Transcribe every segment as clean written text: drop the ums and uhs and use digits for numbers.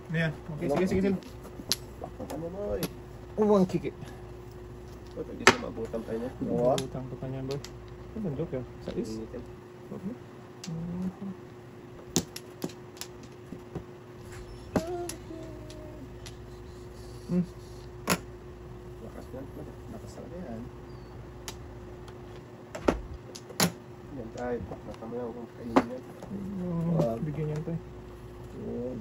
Ayan. Okay, sige, sige, sige. Ano boy? Uwang kiki. Boy, pwede siya mabutan tayo niya. Oo. Utang ko kanya, boy. Ano ang joke yun? Sa is? Initin. Okay. Lakas yan. Lakas talaga yan. Yan tayo. Nakamaya kung kainin yan. Bigyan yan tayo. Yun.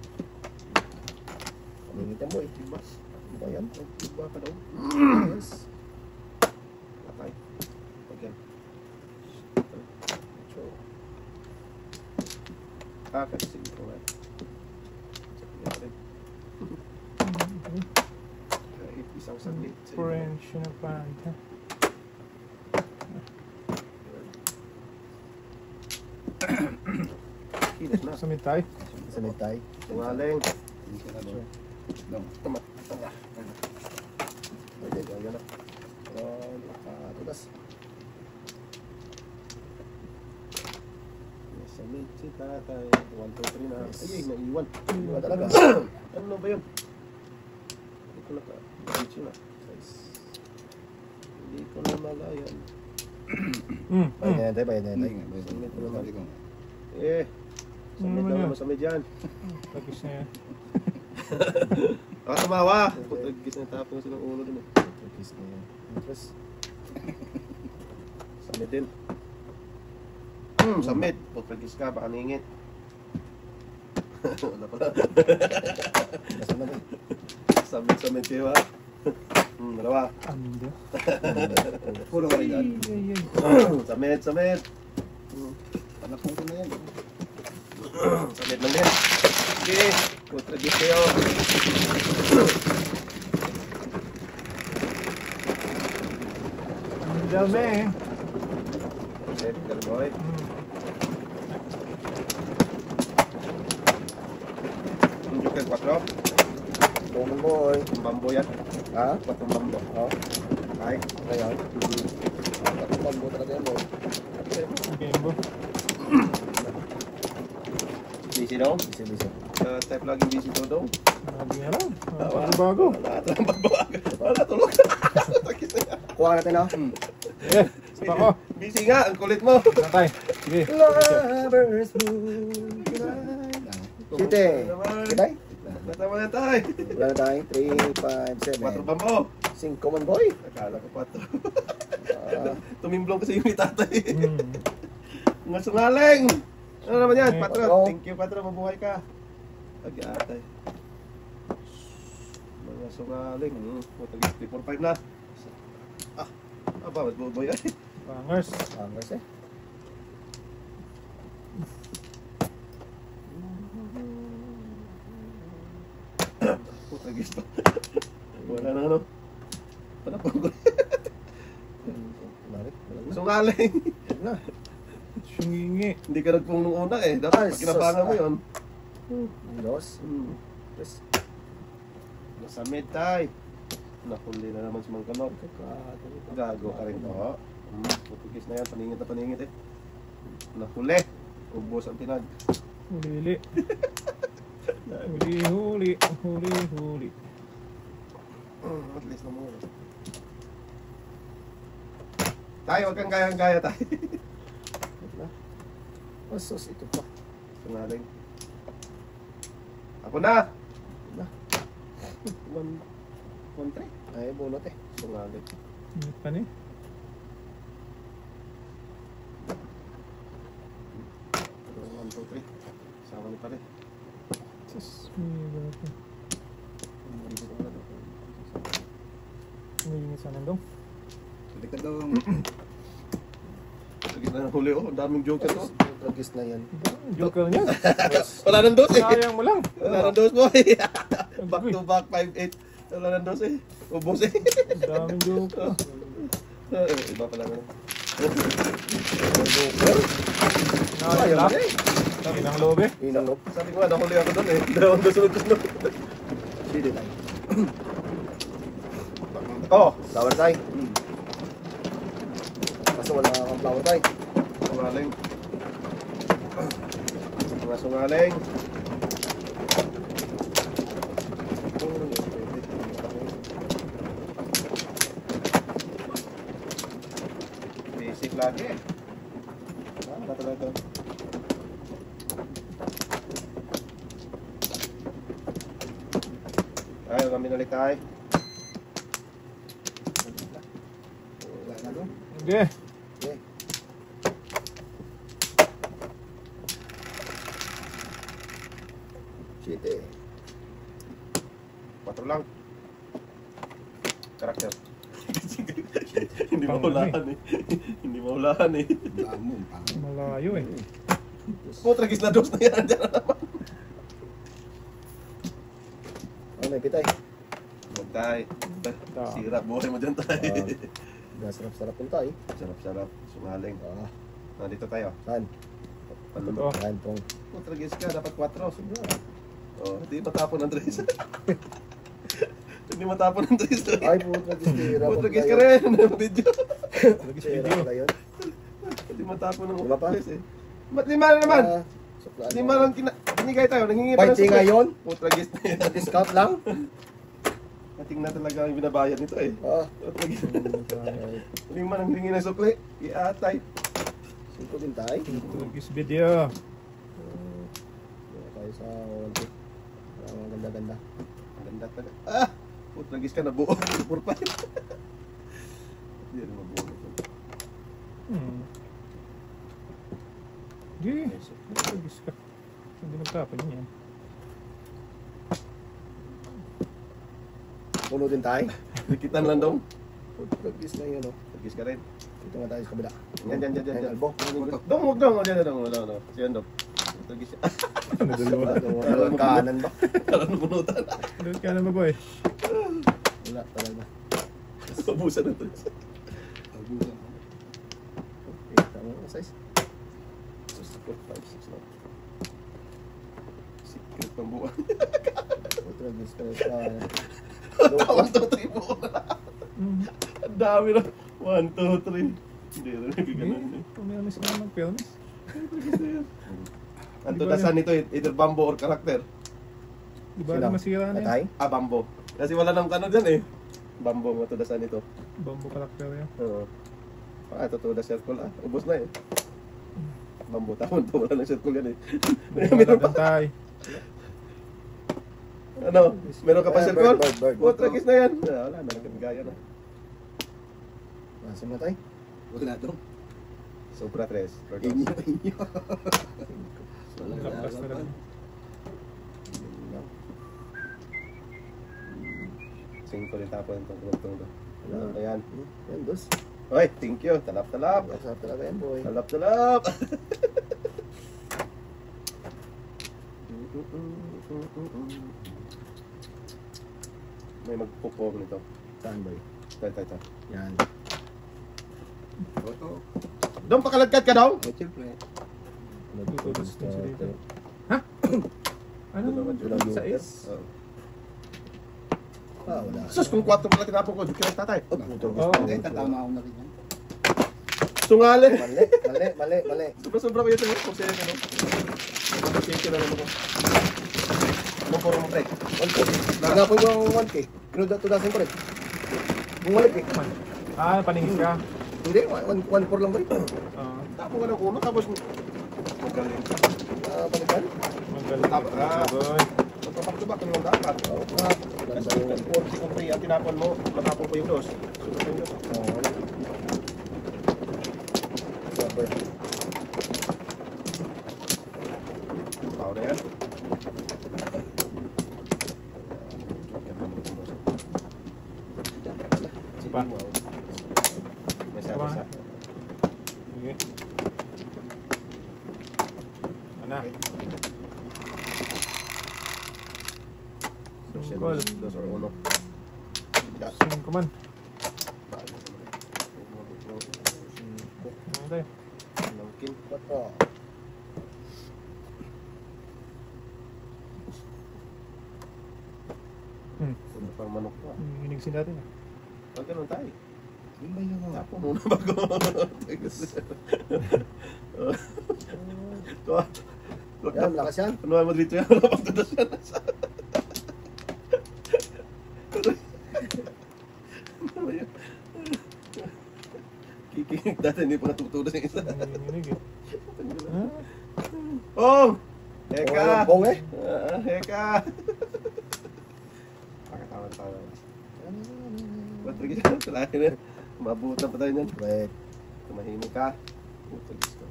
Pamingit yan boy. Iba. Iba yan. Iba ka daw. Yes. Patay. Again. So, Kasi ito nga. Kahit isang saglit. French na panta. Kinis na. Sumit tayo. sanay tayo. Tungaling. Tama. Tama. Pwede. Ayan na. Tugas. Sa mid si tatay. 1, 2, 3 na. Yes. Ay, naiwan. Iba talaga. Ano ba yun? Hindi ko na ka. Diretso na. Hindi ko na malayan. Bayan na yan tayo. Bayan na yan tayo. Samid ko naman. Samid Ano lang yan? naman. Samid yan. Pagkis na yan. Tumawa. Putagis na tapos ng ulo din. Kiss na yan. Tapos, Samid din. Samid. Putagis ka. Baka ningit. Wala pala. nasa na ba? Samid kayo ha. Dalawa. Ando. Puro ka rin yan. Samid. Panapong ko na yan. Samid lang din. Sige. Putagis kayo. Ang dami eh. Set, boy. Yung Joker 4. Common boy. Yung bambo yan. Ha? 4 bambo. Oh. Ay. Ayan. Tatapang mo talaga yan boy. Bimbo. Busy daw. Bisa-bisa. Type laging busy to daw. Sabi nga lang. Bago. Wala lang pagbawagan. Wala tulog. Takis na yan. Kuha natin no? Eh, sapa ko. Busy nga. Ang kulit mo. Natay. Sige. Lovers moon tonight. Site. Kitay? Natama na tayo. Wala na tayo. 3, 5, 4 7. bambo. 5 common boy. Akala ko 4. Tumimblong kasi yung ni tatay. Mga sungaling. Ano naman yan? 4. Patro. Thank you 4. Mabuhay ka. Ag-atay. Mga sungaling. Matagis 3, 4, 5 na. Aba, magbuboy ay. Bangers. Angas eh. Matagis pa. Wala na ano. Panapon ko. Marit. Sungaling. Yan na. Syungingi. Hindi ka nagpung nung una eh. Dapat Ay, pag kinabangan mo sus, yun. Dos. Tres. Nasa mid tay. Nakuli na naman si Mang Kanor. Gago ka rin to. Putigis na yan. Paningit na paningit eh. Nakuli. Ubos ang tinag. Huli. Huli. At least na muna. Tayo, huwag kang gaya-gaya tayo. Sus, ito pa. Sungaling. Ako na! Na. 1-3. Ay, bunot eh. Sungaling. Init pa ni. 1, 2, 3. Sama ni pare. Sus. May ingit sa nandong. Balik ka dong. Sige na huli oh. Ang daming joker to. Tragis na yan. Joker niya. Wala nang dos eh. Sayang mo lang. Wala nang dos boy. Back to back 5-8. Wala nang dos eh. Ubos eh. Daming joker. Iba pala na. Nakakala. Inang loob eh. Inang loob. Sabi ko nga, nahuli ako doon eh. Dalawang sunod-sunod. Sige tayo. Oh! Flower tayo. Kaso wala kang flower tayo. Sungaling. Mga sungaling. lagi. Wala talaga. Ayaw kami nalikay. Wala na doon. Sige. Okay. Siyete. 4 lang. Karakter. Hindi Pang mahulaan eh. Hindi mahulaan eh. Damo. Malayo eh. Tragis na dos na yan. Diyan na naman. Ano may pitay? Magtay. Sira buhay mo dyan tay. Sarap-sarap yung tay. Sarap-sarap. Sumaling. Nandito tayo. Saan? Totoo. Saan pong? Tragis ka. Dapat 4. Oh, hindi matapon ng 3. Hindi matapon ng 3. Ay, puta gisira. Tragis ka rin. Video. Lagi sa Sira video. pala yun. Hindi matapon ng Wala pa? 3 eh. Ba't 5 na naman? Suklaan 5 mo. lang binigay tayo. Nangingi pa ng Fighting ngayon? Tragis na yan. Discount lang? Ating na talaga ang binabayad nito eh. Tragis. 5 nang hingi ng sukli. Iatay. 5 din tay. Lagi sa video. Tayo sa warranty. Ang ganda-ganda. Ang ganda talaga. Tragis ka na buo. 4-5. Hindi rin mabuo ito. Sige. Lagi ka. Hindi nagtapon yun yan. Puno din tayo. Likitan lang daw. Practice na yun, oh. Tragis ka rin. Dito nga tayo sa kabila. Yan. Ayun, albo. Dong, huwag dong. Dong. Si Andong. Tragis siya. Dalawang kanan ba? Alam mo bunutan. Doon ka na ba boy? Wala talaga. Abusan na ito. Abusan. Okay, tama ang size. 4, 5, 6 na. Secret pang buwan. Practice ka sa... 1, 2, 3 buo na. Ang dami na. 1, 2, 3. Hindi rin nagaganan eh. Pumiamis ka naman films. Ang tudasan nito, either bambo or karakter. Di ba na masira na yan? Atay? Bambo. Kasi wala nang kano dyan eh. Bambo ang tudasan nito. Bambo karakter yan. Oo. Ito tudas circle Ubos na eh. Bambo tawon to. Wala nang circle yan eh. Meron pa. Tayo. Ano? Meron ka pa circle? Bird. Tragis na yan. Wala na. Nagkabigaya na. Masama tayo? Wala daw. Sobra 3. Inyo. Lakas talaga. Sing ko rin tapon itong kulong. Ayan. Yan, dos. Oy, thank you. Talap-talap. Masarap talaga yan, boy. Talap-talap. May magpupong nito. Saan, boy? Tayo. Yan. Oto. Dong, pakalagkat ka daw? Eh, siyempre. Tutulos din siya dito. Ha? Ano? Sa is? Wala. Sus, kung 4 pala tinapon ko, kaya tatay. Oh, puto. Oo. Eh, tatama ako na rin yan. Sungali. Mali. Sobra-sobra ko yun sa'yo. Kung sa'yo, ano? Shake na naman ko. Anong puro mo, pre? 1K. Nagapon ko ang 1K. Tudasin ko rin. Bumalik eh. Paningis ka. Hindi, 1-4 lang ba ito? Tapon ka ng uno, tapos magaling. Balikan? Magaling. Boy. Pagpapak-tubak, ano lang dapat? Oo nga. Kasi kung 4 si Kumpre, ang tinapon mo, matapon ko yung dos. Sunod yung dos. Oo. Super. Tao na yan. Pa. May isa. Sige. Ano? Sungkol. Dos or uno. Sungko man. Ano tayo? Nangkin. 4. Ano pang manok ko? Hinigsin natin. Pag ganun tayo. Yung ba yung mga? Tapon muna bago. Yan, malakas yan. Ano mo dito yan? Wala pang tudas yan. Kikinig dati hindi pa natutudas yung isa. Nanginginig eh. Ha? Oh! Heka! Bong eh. Heka! Pakatawa-tawa. Ba't rin ka? Salahin na. Mabutan pa tayo niyan. Wait. Tumahimik ka. Putragis ko.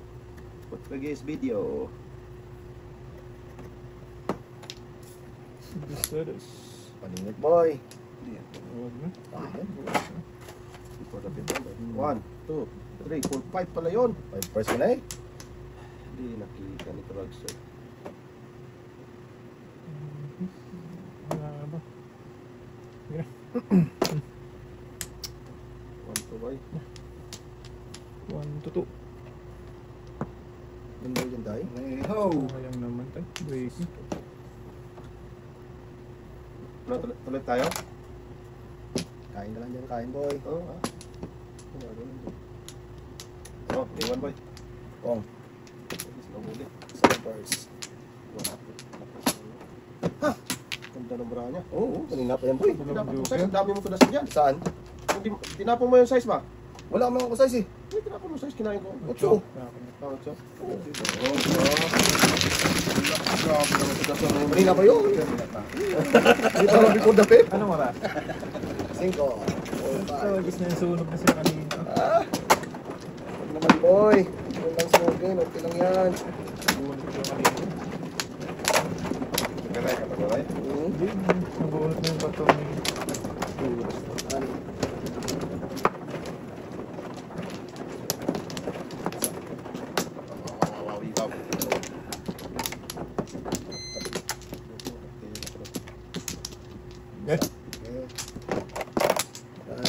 Putragis video. Bisadas. Paningit boy. Huwag na. Before the people. 1, 2, 3, 4, 5 pala yun. 5 first ka na eh. Hindi nakita ni Kragster. Wala na ba? 1, 2, boy. 1 to 2. Ganda yun tayo. Sayang naman tayo. Breaking. Tuloy tayo? Kain na lang dyan, kain boy. Oo, Oh, may 1, boy. Kong. Nahuli. 7 first. Ha! Ganda ng bra niya. Oo, kanina pa yan boy. Tinapon mo size. Ang dami mo tudasan dyan. Saan? Tinapon mo yung size ba? Wala mga size eh. Hindi, tinapon mo size. Kinain ko. 8. Tawag siya. Grabe naman tudasan mo. Kanina pa yun. Hindi pa lang before the pep. Anong oras? 5. Tawagis na yung sunog na siya kanina. Ah! Huwag naman boy. Huwag lang sunugin. Okay lang yan. Nabunod ko yung kanina. Nagkaray ka pa ba? Hindi. Nabunod na yung patong ni... Ano? Wow, ikaw. Eh? Okay.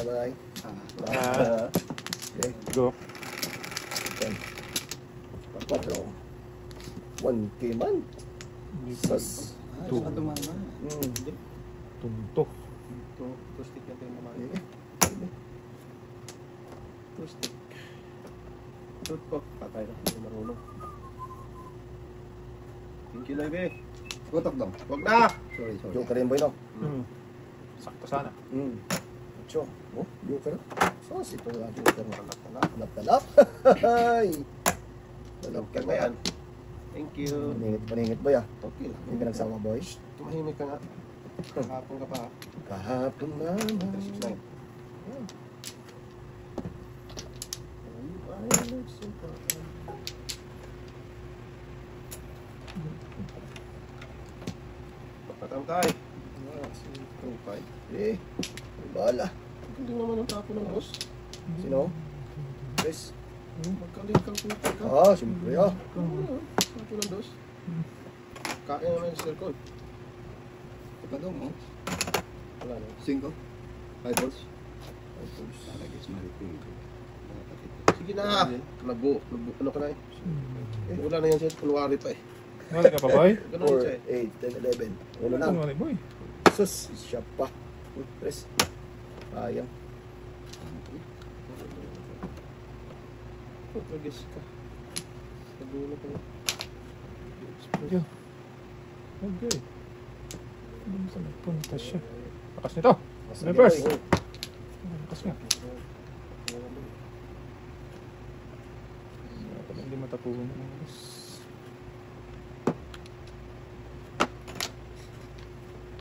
Bye. Okay. Go. 4. 1K man. Sas. Two. Saka tumama. Tunto. Two stick yan tayo naman. Two stick. Shoot ko. Patay na. Hindi marunong. Thank you, Lebe. Tutok dong. Wag na! Sorry. Joker rin boy no? Sakto sana. 8. Oh, joker. Sas ito na joker mo. Talap. Hay. Talap Kaya na yan. Thank you. Paningit boy ah. Okay lang. Hindi ka nagsama boy. Tumahimik ka nga. Kahapon ka pa. Kahapon naman. 369. Patangkay. Eh, bahala. Hindi naman ang tapo ng boss. Sino? Chris. Magkaling kalkulita ka. Ah, siyempre ah. Tapo ng boss. Kain naman yung circle. Ito dong, oh. Wala na. 5. 5 balls. Sige na. Nabu. Ano ka na eh? Wala na yan siya. Kunwari pa eh. Wala ka pa, boy? Ganun siya eh. 4, 8, 10, 11. Ulo na. Wala, boy. Sus, siya pa. Chris. Sayang. Pagkagis ka. Nagulo ka na. Yo. Okay. Ano sa nagpunta siya? Lakas nito. Reverse. Lakas nga. Dapat hindi matapunan.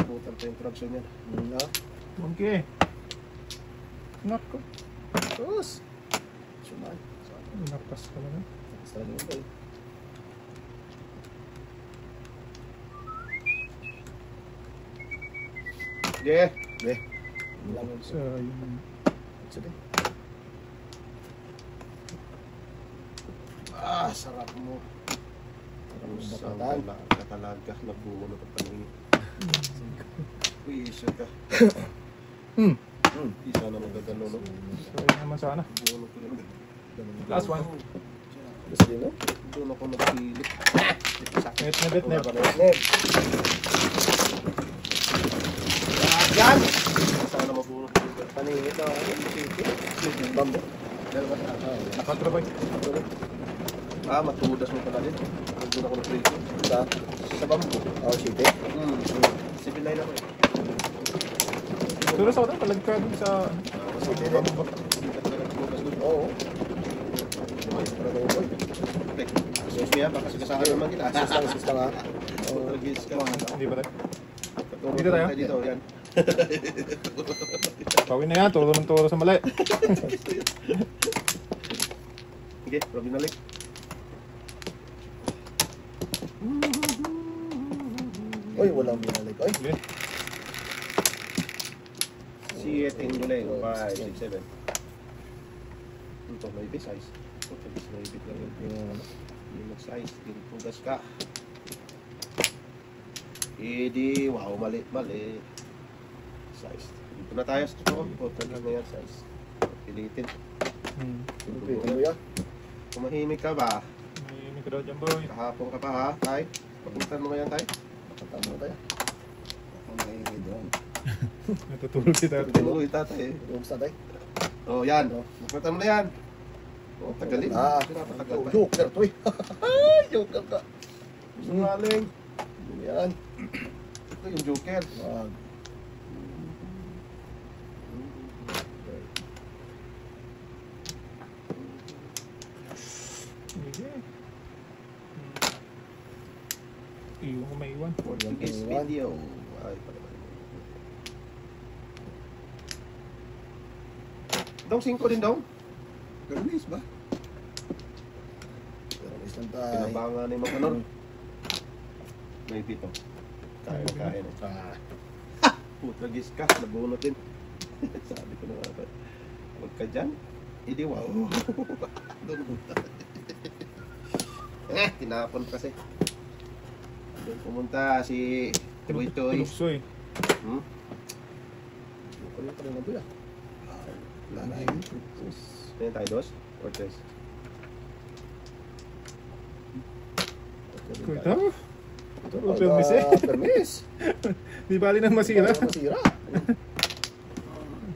Butan pa yung traction niya. Na. Okay. Nako. Sus. Suman. Napas ka na. Sa lang boy. Yeah. Eh. Lang. So, yung... Sige. Ah, sarap mo. Sarap Saan mo ka talaga. Nabulo ka paningin. Uy, isa ka. Isa na magagano, no? So, yun naman sana. Bulo ko lang. Last one. Gusto din no? Doon ako nagpilit. Net na bet na. Ned. Yan! Sana mabulo ko lang. Paningit na ako. Bambo. Nakatra, boy. Ah, matudas mo pala din. Doon ako nagpilit. Sa? Sa bambu. Oh, shit eh. 7-9 ako eh. Siguro sa akin, palag ka dun sa... Shit eh. Oo. para tayo boy. Sus niya, baka sigasahan naman kita. Sus lang ha. Portugis ka. Hindi ba tayo? Paturo Dito tayo? Dito, yan. Pawin na yan, turo ng turo sa mali. Sige, pero binalik. Uy, walang binalik. Uy, Sige. Siete ingulay. 5, 6, 7. Ito, may ibig size. Portugis, may ibig lang yun. Yung size, tinutugas ka. Edi, wow, mali. Size. Dito na tayo sa totoo. Portugis na yan, size. Pilitin. pinupitin mo yan. Kumahimik ka ba? May mikro dyan, boy. Kahapon ka pa ha, Tay? Papuntan mo ngayon, Tay? Tama na tayo. Ako maingay doon. Natutulog si tatay. Tinuloy, tatay. Rooms na tayo. Oh, yan. Papuntan mo na yan. Oh, tagalin. Ah, Pinapatagal pa. joker to eh. Joker ka. Sungaling. Yan. Ito yung Joker. Wag. Sige. Iyon ko may iwan. Portuguese Iwan. video. Ay, pala. Dong, 5 din dong. Permis ba? Pero isang tayo. Pinabangan ni Mang Kanor. May pito. Kain. Portuguese ka. Nabunot din. Sabi ko na nga. Huwag ka dyan. Hindi, wow. Doon punta. Tinapon kasi. Doon pumunta si Toy. Tuluksoy. Hmm? Joker yung pala na to yan. Wala na yun. Ayan tayo, dos? Or tres? Kuta. Ito, permis eh. Permis. Di bali nang masira. Masira.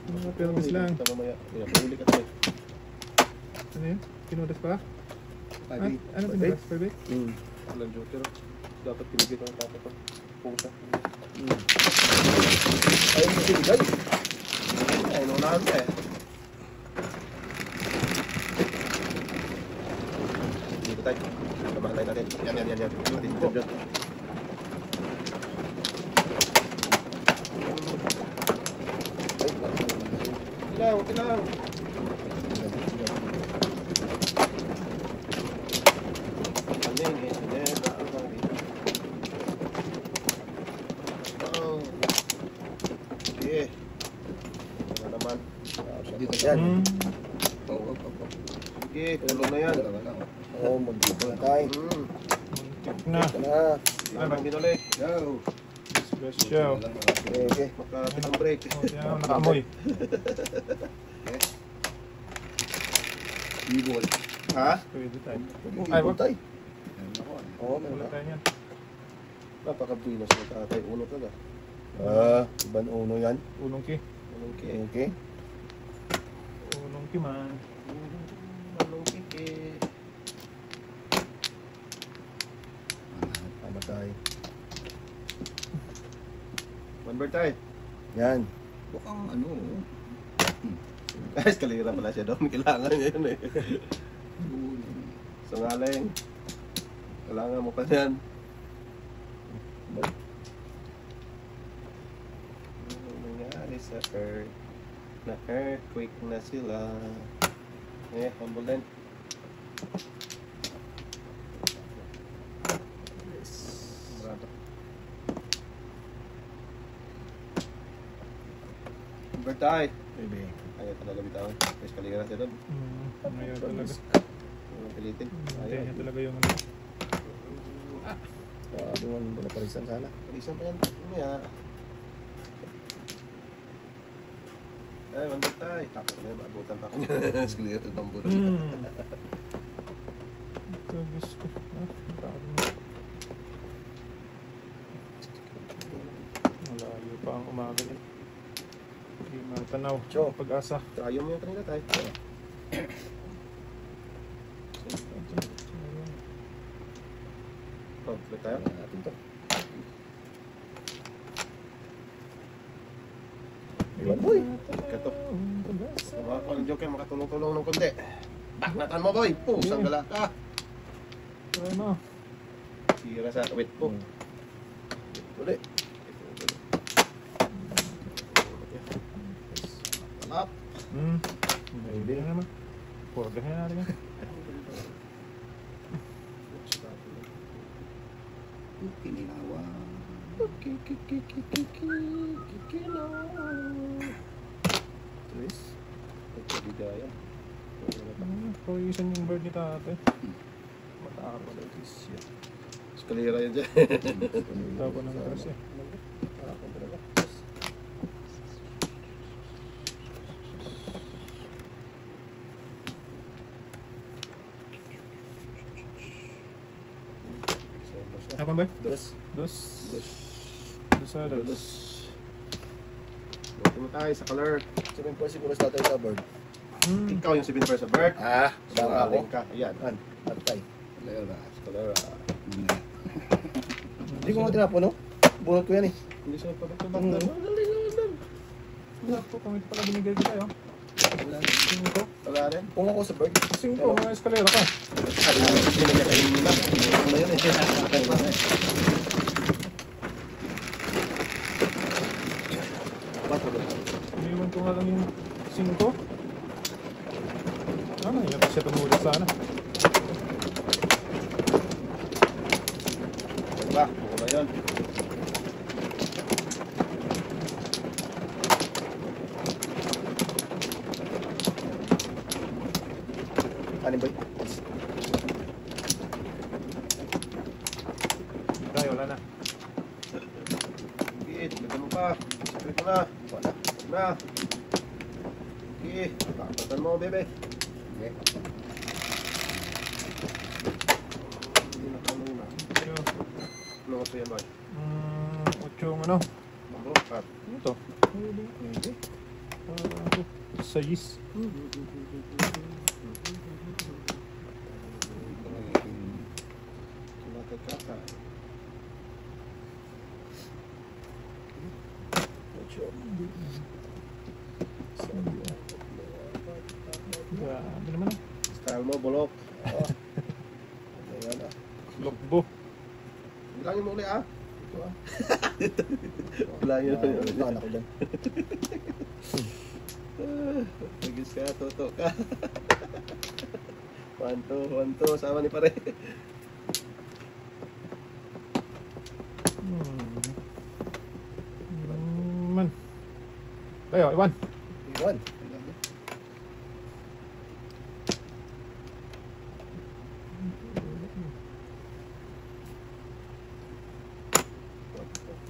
Mga permis lang. Ito mamaya. Huli ka tayo. Ano yun? Kinudas pa? Pagi. Ano pinudas? Pwede? Walang Joker. Dapat pinigil ng tata ko. Pusa. Ayaw mo sinigay. Ay, naunahan ka eh. Dito tayo. Samahan tayo natin. Yan. Dyan. Okay lang. Oh. Sige. Ano naman? Dito Yan. Oo. Sige, tulong na yan. Wala. Oo, mag-dito na tayo. Muntik na. Ito na. Ay, bang binuli. Go. Special. Okay. Magkalapit ang break. Oh, yan, nakaamoy. Ibol. Ha? Pwede tayo. Ay, Ay, wag. tayo. Ayun ako. Oo, meron Wala na. tayo yan. Napaka-pinos na tatay. Uno ka na. Ibang uno yan. Ulong ki. Okay. Okay. Ulong ki man. Anong kiki? Tama tayo. One bird tayo. Yan. Bukang ano. Guys, kalira pala siya doon. Kailangan niya yun eh. Yun. Sungaling. Kailangan mo pa yan. Ano nangyari sa earth? Na earthquake na sila. Humble din. Marado. One bird tayo. Baby. Ayaw talaga bitawan. Guys, kalira siya doon. Ayaw talaga. Huwag pilitin. Hindi Ayaw. niya talaga yung ano. Sabi mo, wala parisan sana. Palisan pa yan. Mamaya. Ay, one bird tayo. Tapos na yun, maabutan pa ako niya. Kalira ng bamboo. Diyos ko. Marado na. Malayo pa ang umaga niya. Hindi matanaw. Cho. Pag-asa. Trayo mo yung kanina tayo. Oh, balik tayo. Wala natin to. Iwan boy. Kato. Mga ko ng Joker, makatulong-tulong ng konti. Baknatan mo, boy. Pusang gala ka. Ano? Sira sa kawit po. Uli. Talap. Hindi na naman. Porgahin natin yan. Kininawa. Tres. Pagkabigaya. Pawisan yung bird ni tate. Matakaw na ito siya. Eskalera yan dyan. Tapo ng gas eh. Apa ba? Dos. Dos. Dos. Dos. Buti mo tayo sa color. 7 points siguro sa tayo sa bird. Ikaw yung 7 sa bird. Ah, So, baka ako. aling ka. Ayan. An, patay. Lera. Color. Hindi ko nga tinapo, no? Bunot ko yan eh. Hindi siya pabagtabak Mm. na. Magaling naman. Wala po, kami pala binigay ko tayo. Wala. Cinco. Wala rin. Kung ako sa bird. Cinco, mga eskalera ka. Hindi na niya kayo nila. Ano yun eh. Iniwan ko nga lang yung cinco. Ano, yan siya tumulit sana. Diba? Ano ba yun? Ano ba? Tayo, wala na. Sige, lagyan mo pa. Sige ko na. Wala. Na. Sige, kakatan mo, bebe. Okay. Hindi na ka muna. Ano ko yan, boy? Ocho yung ano. Bro, cut. Ano to? Hindi. Sayis. Kinakakata. Ocho. Grabe naman ah. Style mo, bulok. Ayan ah. Lokbo. Bilangin mo ulit, ah. Ito ah. Bilangin mo ulit. Tahan ako dyan. Nagis ka, toto ka. 1, 2, 1, 2. Sama ni pare. Man. Tayo, Iwan. Iwan.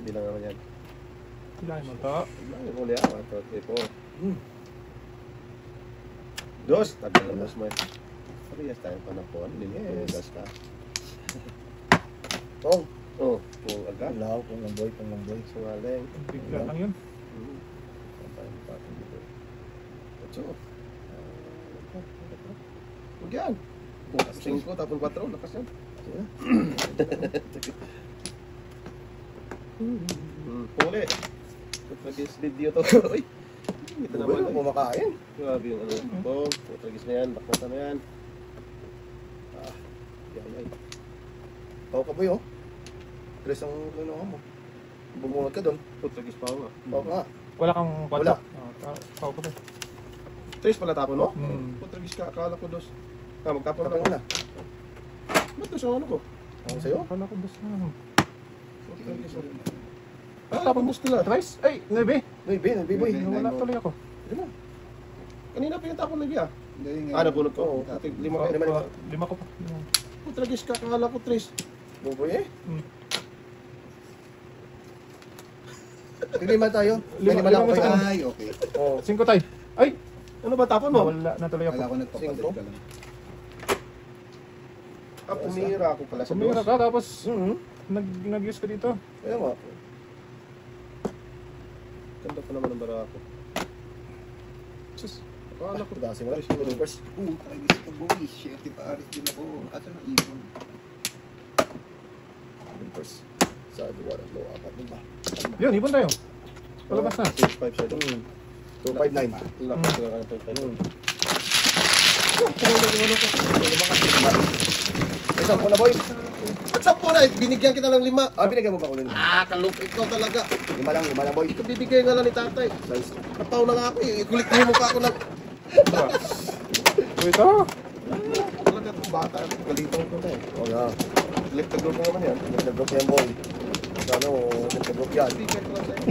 Bilang naman yan. Bilangin mo to. Bilangin mo ulit, ah. 1, 2, 3, 4. Hmm. Dos. Tagal na dos mo eh. Parehas tayong panapon. Yes. Linis ka. Tong. Oh, kung agad. Law, kung lamboy, kung lamboy. Sungaling. Bigla lang yun. Ocho. Huwag yan. 5 tapos 4. Lakas yan. Puli. Putragis video to. Uy. Ito Naman naman. kumakain. Grabe yung ano. Bong. Putragis na yan. Baknata na yan. Ah. Yay. Tao ka boy oh. Tres ang ano mo. Bumunot ka doon. Putragis pa ako nga. Tao ka nga. Wala kang Wala. kwatsa. Tao ko to. 3 pala tapon mo? Hmm. Putragis ka. Akala ko 2. Ah, magtapon Tapos na. na. Ba't 2 ang ano ko? Ako sa'yo. Akala ko dos na. Putragis ako. Ah, tapon dos nila. Twice? Ay, nebe. Boy, Ben, boy. Wala tuloy ako. Kanina pa yung tapon na biya. Hindi, nga. Ah, nabunod ko. Oo. Ate, 5 ka. Lima ko pa. Putragis ka. Akala ko 3. Buboy eh. Hmm. Lima tayo. Lima Lima lang ako sa kayo. Ay, okay. Oh. Cinco tay. Ay! Ano ba tapon mo? Wala na tuloy Wala ako. ko nagpapalit Cinco? ka lang. Ah, pumira ako pala sa Sumira dos. ka tapos nag-use ka dito. Kaya nga. Ganda pa naman ang barako. Sus. Akala ko Pagkasin mo lang. First. Tragis ka boy. Shit, paaris din ako. Asa na ibon? First. Sa duwa ng low. Apat din ba? Yun, ibon tayo. Palabas na. 6-5 siya doon. 259. Lakas na lang ito. Isang po na, boy. At sa po na, binigyan kita ng 5. Ah, binigyan mo ba ko ng 5? Ah, kalupit ko talaga. 5 lang, boy. Ito bibigay nga lang ni tatay. Nataw na nga ako eh. Ikulit mo pa ako ng... Ito. Talaga itong bata. Galito ko na eh. Oo nga. Flip the group na naman yan. Nag-group yan, boy. Ano, nag-group yan. Bigyan ko lang sa'yo.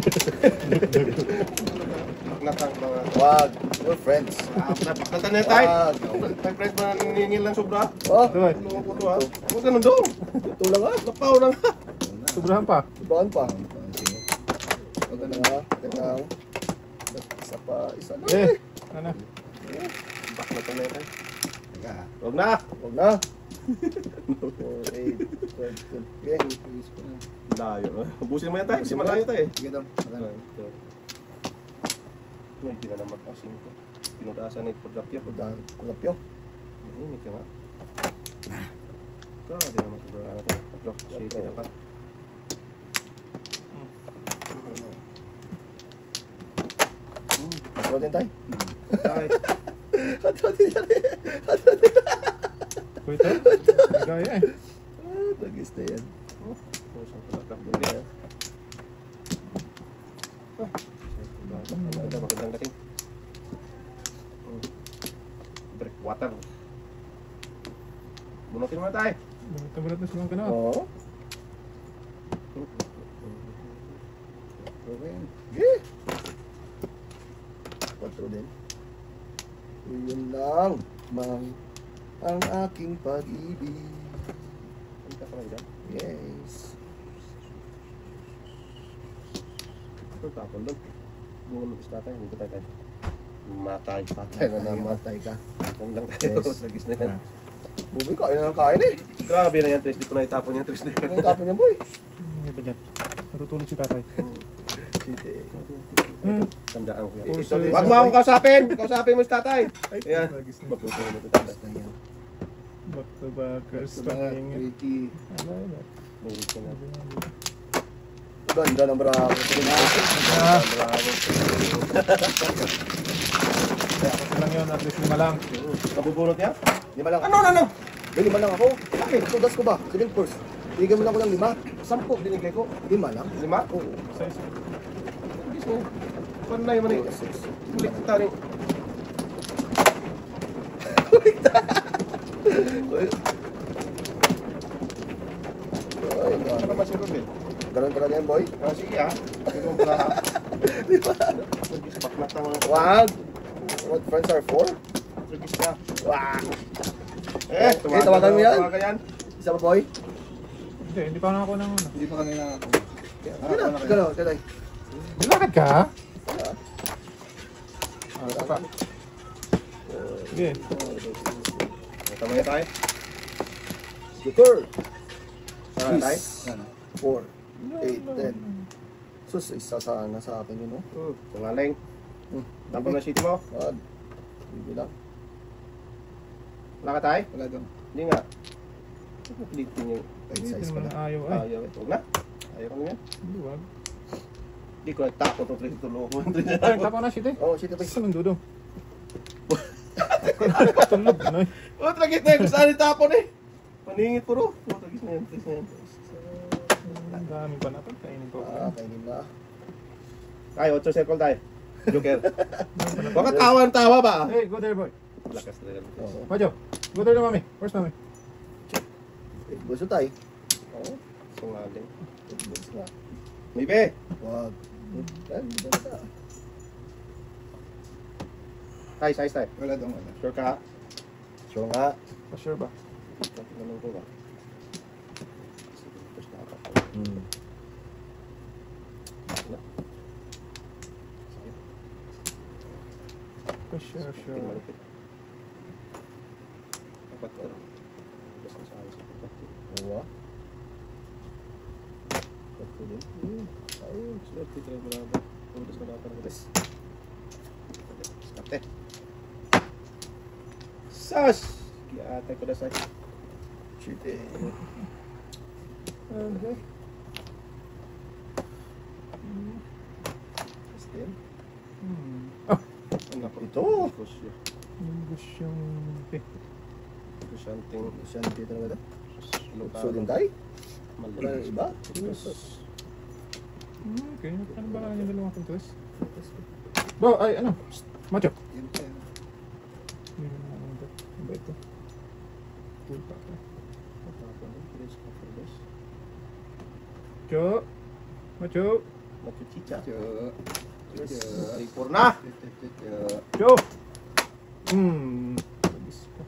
Nakang mga... Wag, we're friends. Kanta na tayo. Wag. My friend ba naningil lang sobra? Oh, Diba? Tulungan ko to ha. Huwag ganun doon. ito lang ah. Napaw lang ha. Sobrahan pa. Ibaan pa. Wag na nga. Ganang. Isa pa, isa lang. Eh. Ano? Back na to na tayo. Teka. Huwag na. Huwag na. 4, 8, 12, 12. Okay. Layo. Ubusin mo yan tayo. Kasi malayo tayo eh. Sige daw. Hindi na naman kasi ito. Pinutasan na ito pag lapyo. Kulap yun. Mainit ka nga. Grabe naman ito. Pag shake na pa. Ito din tayo. Ay. Ito din tayo. Ito. Gaya eh. Nagis na yan. Pusang palakak. Hindi. Magandang dating. Breakwater. Bunutin mo na tayo. Tabalat na silang kanal. Oo. Okay. Okay. 4 din. Yun lang, mang ang aking pag-ibig. Ano ka pala dyan? Yes. Ito tapon doon. Bungon ng isda tayo. Hindi tayo tayo. Matay. Patay na namatay ka. Ang lang tayo. Yes. Nagis na yan. Bubi, kain na ng kain eh. Grabe na yan, Tris. Di ko na itapon yan, Tris. Ano yung tapon niya, boy? Ano ba dyan? Natutulog si tatay. Sige. Tandaan ko yan. Puso. Huwag mo akong kausapin! Kausapin mo si tatay! Ayan. Nagis na. Magpupuno mo si tatay. Back to back. Gusto ba nga, Ricky? Ano yun? Mayroon ka na. Ganda ng bravo. Ah, Bravo. ano lang yun. At least 5 lang. Kabubunot niya? 5 lang. Ano? May 5 lang ako. Bakit? Tugas ko ba? Civil course. Bigyan mo lang ako ng 5. 10 binigay ko. 5 lang? 5? Oo. Size. Nagis mo. Paano na yung mani? Ulit kita rin. Ay, Ano naman si Ruben? ganun talaga yan, boy. Ah, sige ha. Sige mo pala ha. Nagis baklat na mga. Wag. What friends are for? Nagis ka. Wag. Tawagan mo yan? Tawagan yan. Isa pa, boy. Hindi pa na ako ng ano. Hindi pa kami na... Ganun, ganun, ganun. Lakad ka? Ah, ito pa. Sige. Tama niya tayo. Score. Tama na tayo. 4, 8, 10. Sus, isa sana sa akin yun, no? Tungaling. Tapos na city mo. Wag. Hindi lang. Wala ka tayo? Wala daw. Hindi nga. Dito niyo. Right Hindi size naman pala. ayaw ay. Ayaw. Huwag na. Ayaw ko na yan. Hindi wag. Hindi ko nagtako itong Tris tulungan. Ay, tapa na shit eh. Oh, shit, boy. Saan ang dudo? Tulog. Ano eh? Oh, tragit na yun. Kung saan itapon eh. Paningit puro. Oh, tragit na yun. Tris na yun. Ang dami pa natin. Kainin ko. Kainin na. Ay, 8 circle tayo. Joker. Huwag ka tawa ba? Hey, go there boy. Lakas na yan. Oo. Majo, go there na mami. Where's mami? Gusto tayo. Oo. Tungaling. Gusto na. Mibe. Wag. Ay, ganda. Size, size tayo. Wala daw. Wala. Sure ka ha? Sure nga. Sure ba? Tanong ko ba? Hmm. Sure, sure. Dapat ko. Basta sa ayos sa pagkakit. Diba? Gusto din. Ayun, swerte tayo marami. Pumuntas na dapat ng best. Skate. Sas! Kiatay ko na sa Shit eh. Okay. Still. Oh, Ano Ito. Negosyong Kusyanteng Siyante talaga ito. lokal. So din tayo. Mali. Wala nang iba. Okay, ano ba yung dalawang pintos? Bo, ay ano? Macho. Yun pa. Ano ba ito? Tulpa ka. Cho. Macho. Machu Chicha. Cho. Ay, purna. Cho. Tagis ka.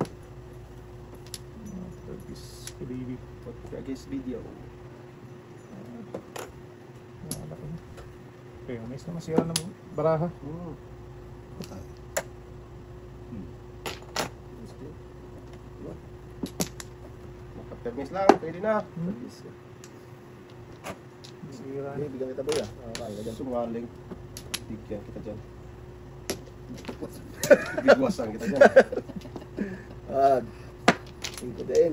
Tagis ka, baby. Guys, video. Wala ko na. Okay, umayos na masira ng baraha. Makapermis lang, pwede na. Masira Hindi, na. bigyan kita boy ah. Kaya ka dyan. Sumaling. Bigyan kita dyan. Bigwasan kita dyan. Ito din.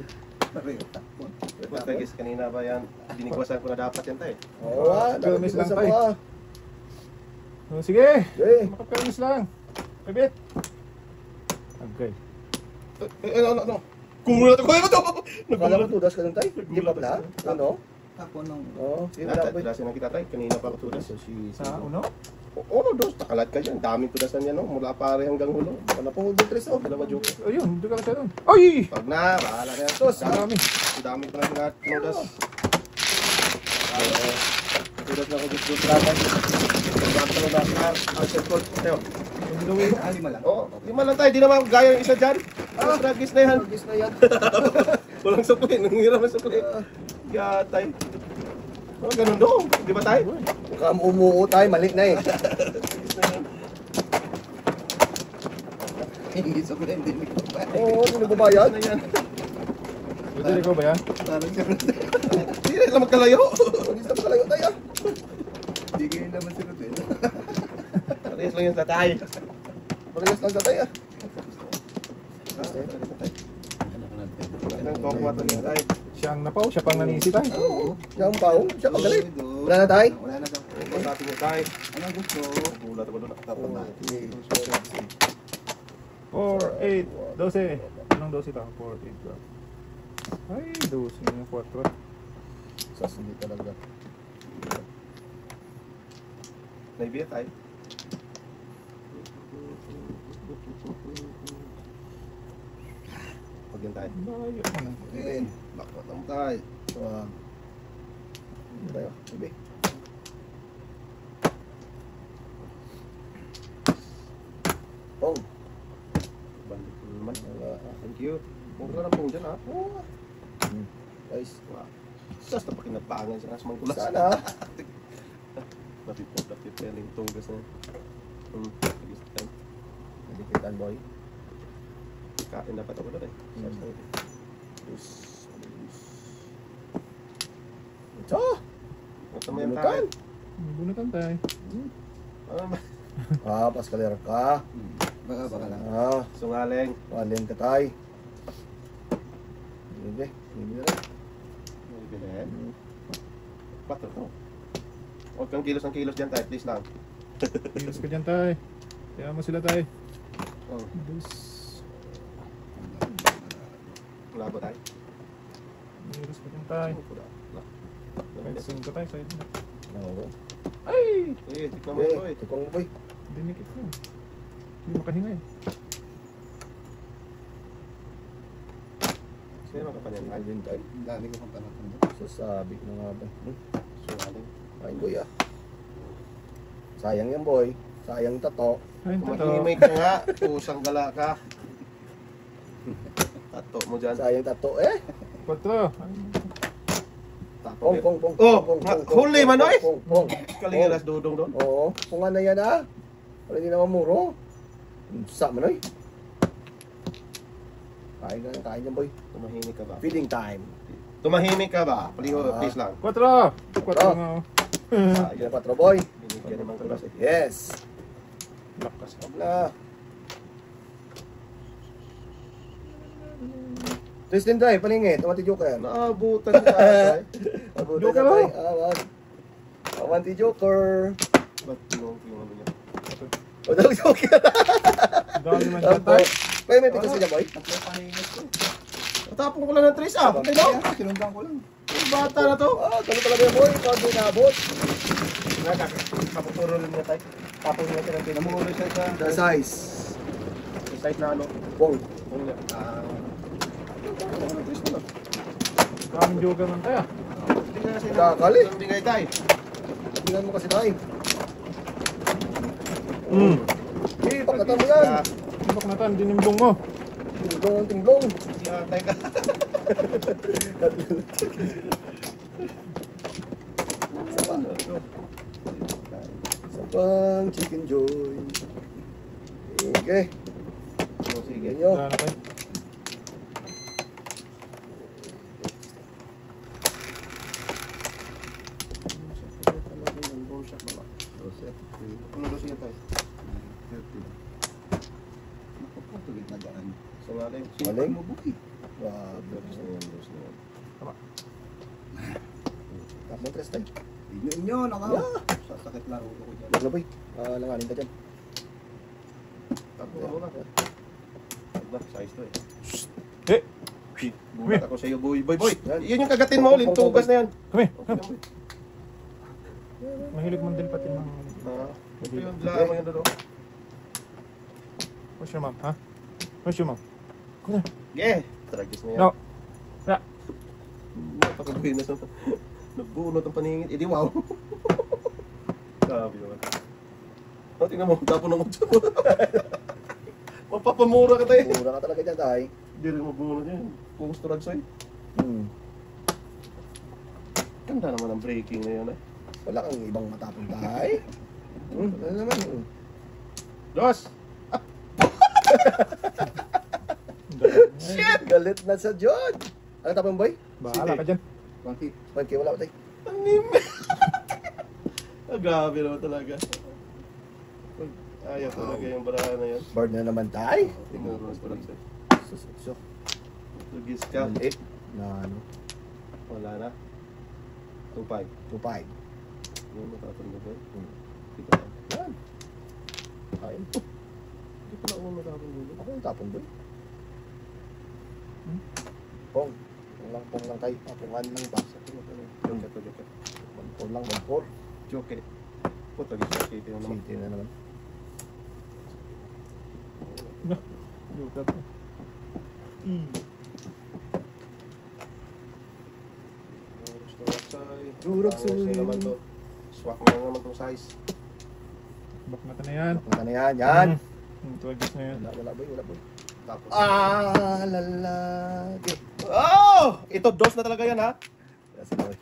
Basta guys, kanina ba yan? Binigwasan ko na dapat yan tayo. Oo Permis lang sa tayo. mga. Oh, sige. Okay. Makapermis lang. Pabit. Okay. Ano? Kumulat ako ito! Kala ko tudas ka nun tayo. Hindi pa pala? Ano? Ako nung Oo. Hindi wala ko. Tudasin na kita tayo. Kanina pa ako tudas. Sa uno? Oo, dos. Takalat ka dyan. Daming tudasan yan, no? Mula pare hanggang hulo. Ano pong udin tres oh? Dalawa joke. Ayun, doon ka siya doon. Ay! Pag na, bahala na yan. Tos, Dami. dami pa na lahat. Tudas. Tudas na ako dito. Trapan. Trapan na lahat. Answer call. Tayo. Yung gawin. lima lang. Oo, lima lang tayo. Di naman gaya yung isa dyan. Tragis na yan. Tragis na yan. Walang supli. Nangiram na supli. Gatay. Oh, ganun doon. Di ba tayo? Mukhang umuo tayo. Mali na eh. Hindi sa kulay, hindi nagpapay. Oo, sino babayad? Ano yan? Pwede ikaw ba yan? Parang siya. Hindi na lang magkalayo. Pag-isa pa kalayo tayo. Hindi kayo naman si Rodel. Parehas lang yan sa tayo. Parehas lang sa tayo. Anong kokwa to niya tayo? Siya ang napaw, siya pang nanisi tayo. Oo. Siya ang pao. Siya magaling. Wala na tayo? Wala na daw. Sabi niya tayo. Anong gusto? Gulat ako doon. Nakatapan na. 4, 8, 12. Anong 12 ito? 4, 8, 12. Ay, 12 na yung 4. Sas, hindi talaga. Naibiya tayo. Pag yan tayo. Bayo ka na. Ayun. Bakot lang tayo. Ano tayo? Bibi. Pong. Balik ko naman. Wala. Thank you. Mura na pong dyan ha. Oo. Guys. Wow. Sas na pakinabangan siya. Asmang kulas. Sana. Lapit yan yung tunggas na. Agis tayo. Nadikitan boy. Kain dapat ako doon eh. Ito. Ito mo yan tayo. Bunutan tayo. Paskalir ka. Baka lang. Sungaling. Walin ka tayo. Bibi. Bibi na rin. Naibiya. 4 to. Huwag kang kilos ng kilos dyan tayo. Please lang. Ilos ka dyan tayo. Kaya mo sila tayo. Oh. Wala ba tayo? Ilos ka dyan tayo. Wala. Kahit sing ka tayo. Side na. Oo. Ay! Eh, tikman mo ito eh. Tukong boy. Dinikit ko. Hindi makahinga eh. Sino ang kapanyan tayo? Ayun tayo. Ang dami ko pang panakon. Sasabi ko nga ba. Sungaling. Ay boy ah. Sayang yan boy. Sayang tato. Ay, ito. Kumahimik ka nga. Pusang gala ka. Tato mo dyan. Sayang tato eh. 4. Tato Pong yan. pong pong. Oh, pong, nga, pong, huli pong, man, oy! Pong pong. Kalingalas dudong doon. Oo. Kung ano yan ah. Wala hindi naman muro. Sa man oy. Kain yan boy. Tumahimik ka ba? Feeding time. Tumahimik ka ba? Please lang. 4. 4 nga oh. Yan 4 boy. Binigyan naman ko lang. Yes. Lakas ka. Wala. Tristan tayo, palingit. Awanti Joker. Naabutan ka tayo. Abutan Joker, na tayo. oh. Awan. Awanti Joker. Ba't tinong yung ano niya? O, daw joke. Ang dami man dyan tayo. Pwede may tigas niya, boy? Nagpapaningit ko. Natapon ko lang ng trace ah. Okay no? Kaya, sinundan ko lang. Yung bata na to. Ah, ganun talaga yan, boy. Pag di naabot. Kaputuro lang niya tayo. Tapon niya natin ang pinamuro. Namulo siya sa... The size. Yung site na ano. Bong. Yung niya. Daming joker man tayo. Kakali. Bigay tayo. Tingnan mo kasi tayo. Eh, pagkata mo yan. Ibak na tayo, dinimblong mo. Tinglong ang tinglong. Yatay ka. Isa pa. Isa pang chicken joy. Okay. O, sige. Ganyo. Wala na tayo. Ano siya tayo? Nakapatulit na daan. So nga rin. Maling. Mabuki. Grabe. Tapos tres tayo. Inyo, nakaw. Sasakit lang ulo ko dyan. Wala boy. Langanin ka dyan. Tapos mo na. Ba, size to eh. Eh, Bulat ako sa iyo, boy. Boy, boy. Yan. Yun yung kagatin mo, ulit. Tugas na yan. kami. Okay lang, boy. Mahilig man din pati ng... Ito yung dila mo yan doon. Where's your mom, ha? Where's your mom? Come here. Yeah. Tragis na yan. No. Ja. Napakabuhin na sa... Nagbunot ang paningit. Edi wow. Sabi naman. O, tingnan mo. Tapon ng utso mo. Mapapamura ka tayo. Mura ka talaga dyan tayo. Hindi rin mabunot yan. Kung gusto ragsoy. Ganda naman ang breaking na yun eh. Wala kang ibang matapon tayo. Ano naman. Dos! Shit! Galit na sa John. Ano tapon boy? Bahala ka dyan. Pangkit. Pagki wala ba tayo? Anim! Grabe naman talaga. Ayaw talaga yung barahan na yan. Bird na naman tayo. Tingnan mo gusto ragsoy. Susok. Tugis ka. Maliit. Na ano. Wala na. 2-5. 2-5. Yung matapon mo ba? Kita lang. Yan. Ayun. Hindi pala ako matapon dito. Ako yung tapon boy. Pong. Pong lang tayo. Pongan lang ba? Joke. 1-4 lang. 1-4. Joke. Puta, gisa. City na naman. City na naman. Joker. Ruragsoy. naman to. Swak na naman tong size. Bak na na yan. Punta na yan. Yan. Tuwagis na yan. Wala boy. Wala boy. Tapos. Lalagi. Oh! Ito, dos na talaga yan ha. Kasi boy.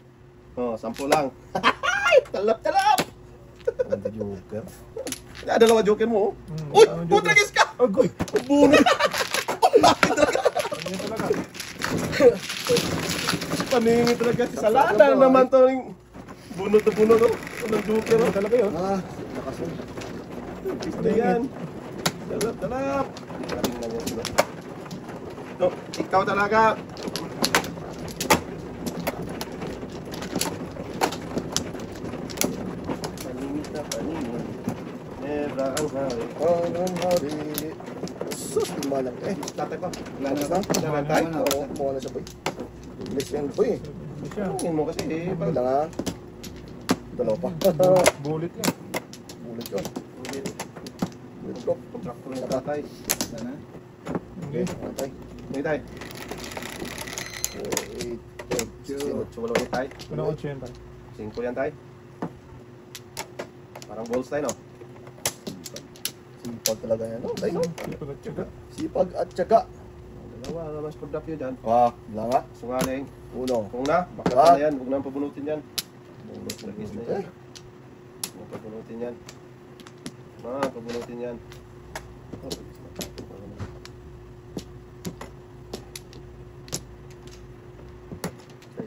Oh, 10 lang. Talap! Ang joker. Dalawa joker mo. Uy! Putragis ka! Agoy! Bunot! Yan talaga. Paningin talaga. Salada naman to. Bunot na bunot. Anong joker? Yan talaga yun. Nakasun. Ito yan. Talap! Tingnan niya sila. No, ikaw talaga. Paningit na paningit. Nebra ang hari. Anong hari? Sus, malang eh. Tatay pa. Wala na ba? Tatay? Oo, kumuha na siya boy. English yan boy. Hindi siya. Tingin mo kasi eh. Wala nga. Dalawa pa. Bulit yan. Bulit yun. Bulit ko. Traktor ng tatay. Sana. Hindi. Patay. Hindi tayo. 4, 8, 10, 16. Wala ulit tayo. Wala 80. 5 yan tayo. Parang balls tayo no? Sipag talaga yan. No? Tayo. Sipag at tiyaga. Sipag at tiyaga. Dalawa naman screwed up yun dyan. Wala nga. Sungaling. Uno. Kung na, bakit na yan. Huwag na pabunutin yan. Lagis na yan. Huwag pabunutin yan. Pabunutin yan.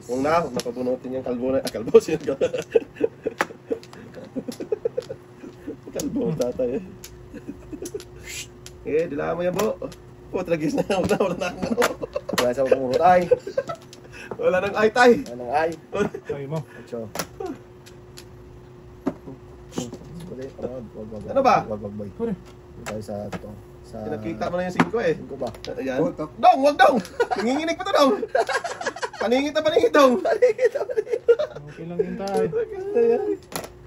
Kung na, huwag na pabunutin yan. Kalbo na. Kalbo siya. Kalbo tatay eh. Eh, dilaan mo yan po. Tragis na. Wala na. Wala sa pumuro tayo. Wala nang ay tay. Anong ay? Ay mo. Ocho. Ulit. Wag. Ano ba? Wag, boy. Huli. Dito tayo sa ito. Sa... Pinakita mo na yung 5 eh. 5 ba? Ayan. Oh, top. Dong, wag dong! Nanginginig pa to dong! Paningit dong! Okay lang yun tayo.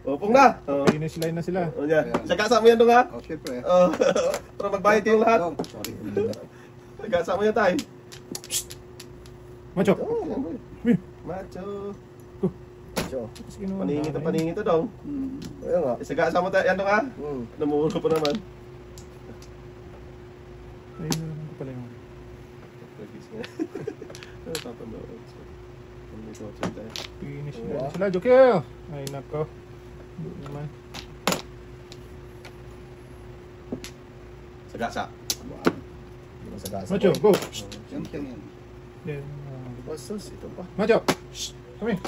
Upong na! Oh. Finish line na sila. Oh, yan. Sagasa mo yan dong ha? Oh, syempre. Oh. Para magbayad yung lahat. Dong, sorry. Sagasa mo yan tayo. Macho. Oh, yan boy. Uy. Macho. So, Tapos ginawa Paningit to dong. ayun nga. Sagasa mo tayo yan dong ha? Namuro pa naman. Ayun na naman ko pala yung... Finish line na sila. Joker! Ay, nako. Hindi naman. Sagasa. Hindi mo sa gasa. Macho, go! Yan, yan. Then, Basos, ito pa. Macho! Shh! Kami!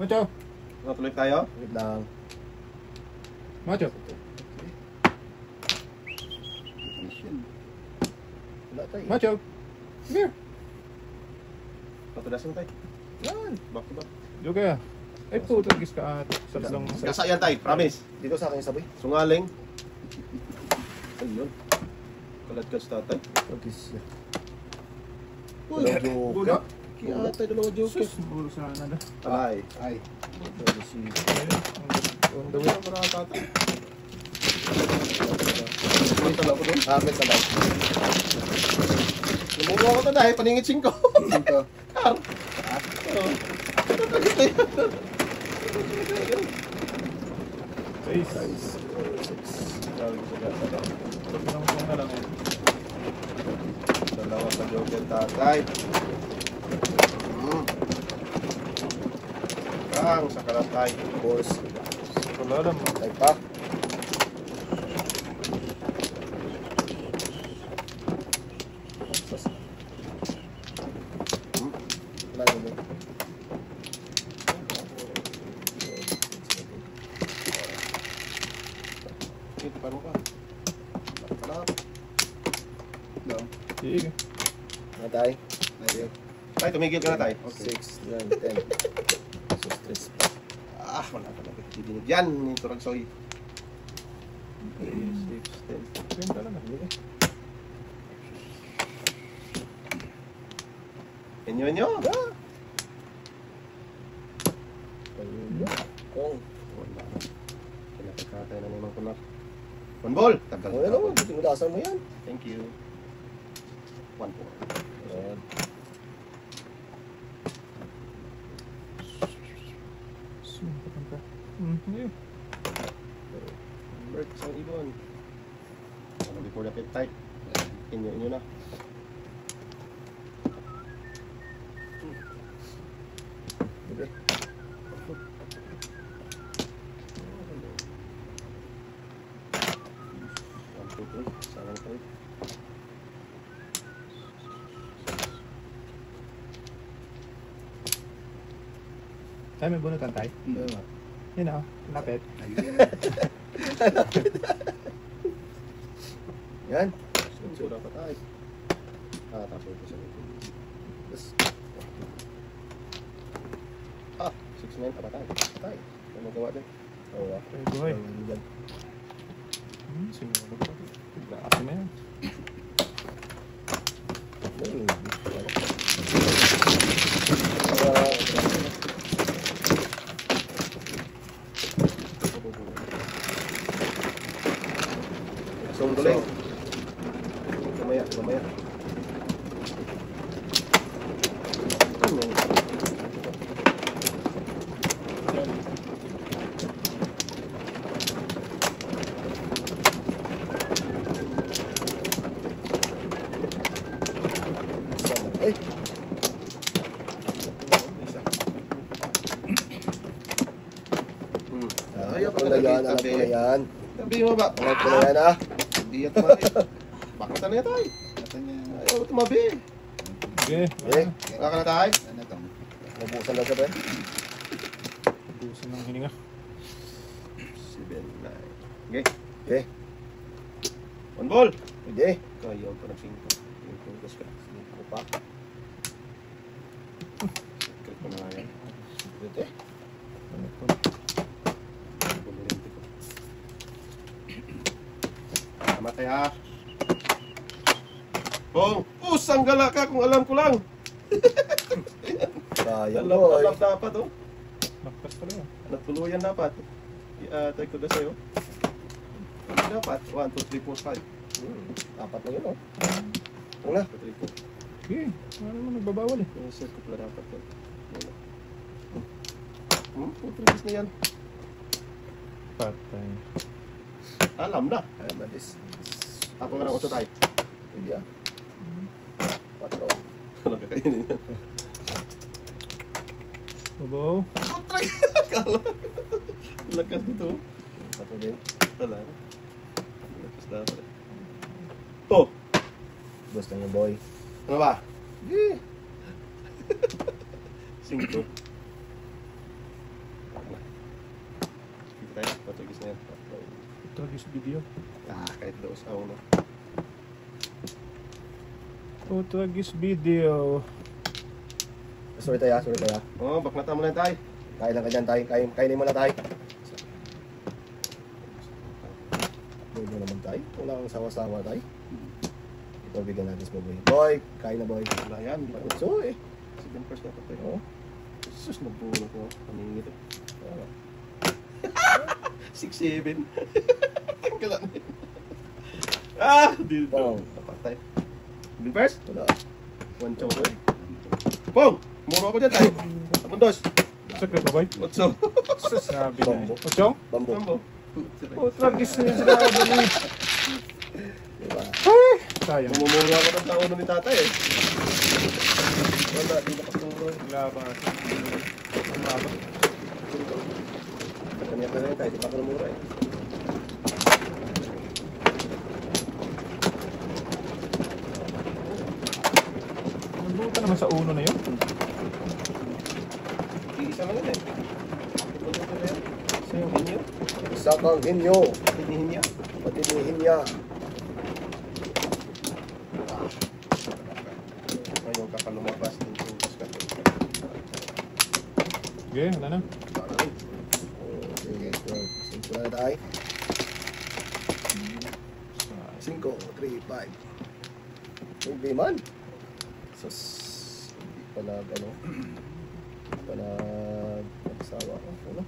Macho! Tuloy tayo. Wait lang. Macho! Wala tayo. Macho! Come here! Patudasin tayo. Yan. Back to back. Joker! Ay, puto, gis ka at sablong sa... Sagasa yan tayo. Promise. Dito sa akin yung sabay. Sungaling. Ayun. Kalat-kat sa tatay. Pagkis yan. Uy, Joker. Kaya tayo dalawa joker. Sus, buro sana na. Ay. Ay. Ayun, on the way. Para tatay. Kumanta lang ako doon. Akin sa bag. Lumuro ako to dahil paningit 5. Ito. Kar. Size. Sablong na lang. Dalawa sa joker tatay. Kang sa kalatay. Boss. Wala lang. Tayo pa. Wala naman. Ito pa mo ka. Kalap. Dong. Sige. Mga tayo. Ay, Tay, tumigil ka na tay. 6, 9, 10. Stress. Ah, wala ka na. Didinig yan ni Turagsoy. 6, 10. Ganun talaga. Inyo. Kung. Wala. Pinapagkatay na naman ko na. One ball. Tagal Ano naman, pinudasan mo yan. Thank you. 1 po. Ayan. Sumpatan ka. Hindi. Bird, isang ibon. Before the pit tight. Inyo na. Sige. Sangan tayo. Tayo may bunutan tayo. Yun ako. Lapit. Yan. Sura pa tayo. Tapos ko sa ito. Yes. 6-9 pa tayo. Tayo. Ano magawa din? Oo. Ay, buhay. Yan. Sinulog pa. Lakas na yan. So, tuloy. Mamaya. Ay! Ayaw Alam ko na yan, alam ko na yan. Sabi mo ba? Alam ko na yan ah. Hindi yan tumabi. Bakit na yan tayo? Katanya. Ayaw tumabi. Okay. Eh, Wala ka na tayo? Ano tong? nabusan lang sabi. Busan ng hininga. 7, 9. Okay. Okay. 1 ball. Hindi. Ayaw pa ng 5. Yung focus ka. Ako pa. Secret ko na nga yan. Hindi. Ano po? Bumilindi ko. Matay ha. Kung pusang gala ka kung alam ko lang. Sayang Alam boy. dapat oh. Nakpas talaga. Natuluyan dapat. I-try ko na sa'yo. Dapat. 1, 2, 3, 4, 5. Apat na yun oh. Una. 3, 4. Okay. Ano naman nagbabawal eh. Yung set ko pala dapat yun. Putrigis na yan. Patay. Alam na. Ayan na this. Ako nga ng 8 tayo. Hindi ah. 4. Ano kakainin yan? Babaw. Kala. Lakas dito. 4 din. Wala. Lakas dapat. Oh! Gusto niyo boy. Ano ba? 5. Dito tayo. Patrigis na yan. Ito this video. Kahit daos ako na. Tagis video. Sorry tayo. Oh, baknata mo lang tayo. Kain lang ka dyan tayo. Kainin mo na tayo. Boy mo naman tayo. Wala kang sawa-sawa tayo. Ito bigyan natin sa boy. Boy, kain na boy. Wala yan. So eh. 7 first dapat tayo. Oh. Sus, nagbulo ko. Paningin ito. 6-7. Tanggalan yun. Dito. Pong. Dapat tayo. Bin first? Wala. 1 chow. Pong! Muro ako dyan tayo. Amundos. Sakit ba, boy? 8. Sabi na Bombo. eh. Ochong? Bambo. Tambo. Tagis na yung sinabi ni. Diba? Ay! Sayang. Mamumuro ako ng sauno ni tatay eh. Wala, di nakaturo. Labas. Labas. Kanya ka rin tayo. Di pa ka namura eh. Nagbuta naman sa uno na yun. Iisa lang yun eh. Isa yung inyo. Isa kang hinyo. Tinihin niya. Patinihin niya. Ngayon ka pa lumabas. Okay, wala na. Okay, so, 5 na tayo. 5, 3, 5. Hindi man. Sus. Hindi pala, ano. Hindi pala, nagsawa ako. Ano?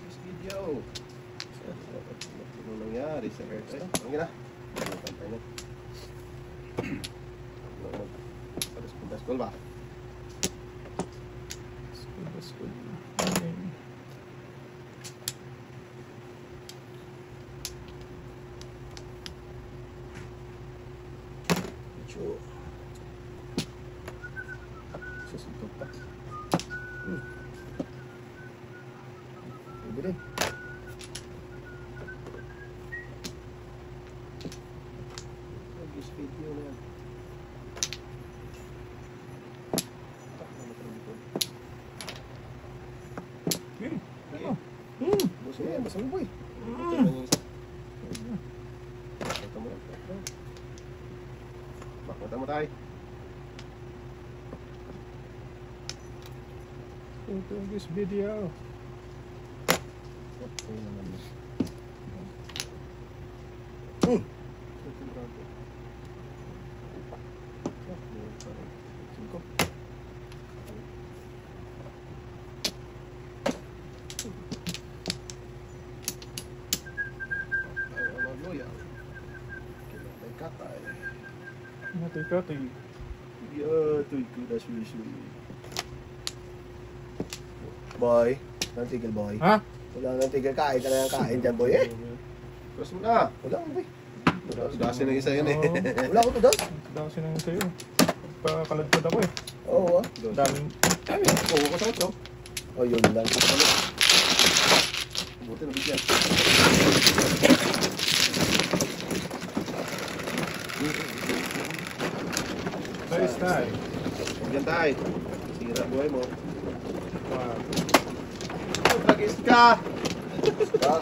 This video. Ano nangyari sa earth? Ang gina. Pantay na. School ba? School. Okay. Sure. Susunod pa. Pwede rin. This video na yan. Okay. Ano? Buso yan, basta mo boy. Bakit mo tayo? Tagis video. Okay naman. Natay ka, tay. Boy, nang tigil boy. Ha? Wala nang tigil, kain ka na ng kain dyan boy eh. Tapos mo na. Wala boy. Dasi na isa yun eh. Wala ko to daw. Daw sinang sa'yo. Pakakalagpad ako eh. Oo ah. Daming... Oo, ko sa ito. Oh yun lang. Buti na bigyan. Nice tayo. Bigyan tayo. Sira buhay mo. Wow. Tragis ka! Ah.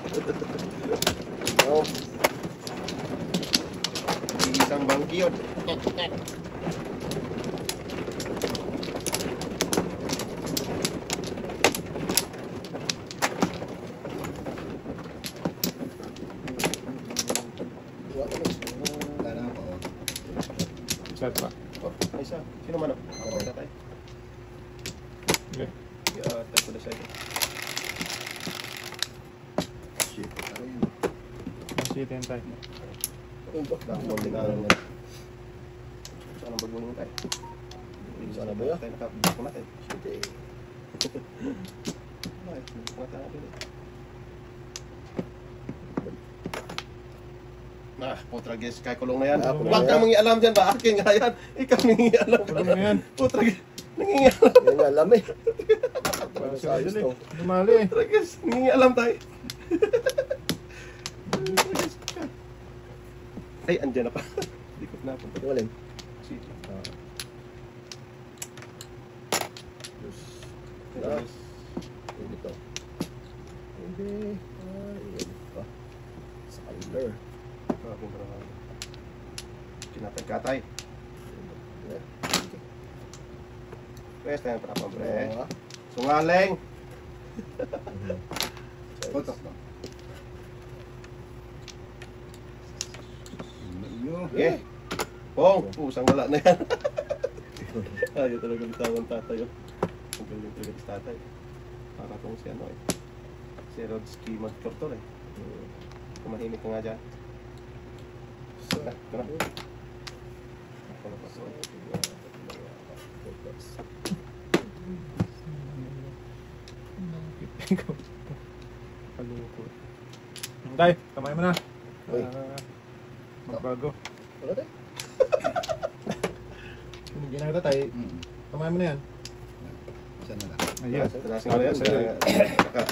Oh. Isang bangki yun. Shot pa. Oh, ang isa. Sino man? Ako na tayo. Okay. Tap ko na siya. Shit, aray. Shit yan tayo. Nakakabol din na. Saan ang bagulong tayo? Saan ba yun? Tayo nakabulong natin. Shit eh. Ay, mata natin eh. Putra guys, kaya kulong na yan. Huwag kang mangialam dyan ba? Akin nga yan. Ikaw nangingialam. Kulong na yan. Putra guys, nangingialam. Yan nga, alam eh. Para Sa ayos to. Dumali eh. Putra guys, nangingialam tayo. Ay, andyan na pa. Dikot na po. Yung alin? Sige. Yes. Hindi to. Hindi. Ay, yan pa. Skyler. Kinatagkatay. Pwes tayo para pa pre. Sungaling. Potok ba? Iyo. Okay. Pong, pusang wala na yan. Ayaw talaga bitawan tatay. Ang galing talaga si tatay. Para kung si ano eh. Si Rodski Magkortor eh. Kumahimik ka nga dyan. Ito na. Ako na pa so. Paluko. Tay, kamay mo na. Uy. Magbago. Wala tayo. Hindi na kita tay. Kamay mo na yan. Saan na lang? Ayan. Tadasin ko na yan.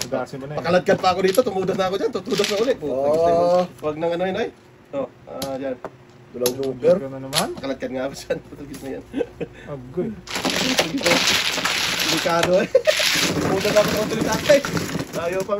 Tudasin mo na yan. Pakaladkad pa ako dito. Tumudas na ako dyan. Tutudas na ulit. Oh. Huwag nang ano yun ay. Oh, dyan. Dulang super. Ka na naman. Pakaladkad nga ako dyan. Tutugis na yan. Agoy. Delikado eh. Tumudas na ako ng ulit tatay. Ayaw pa.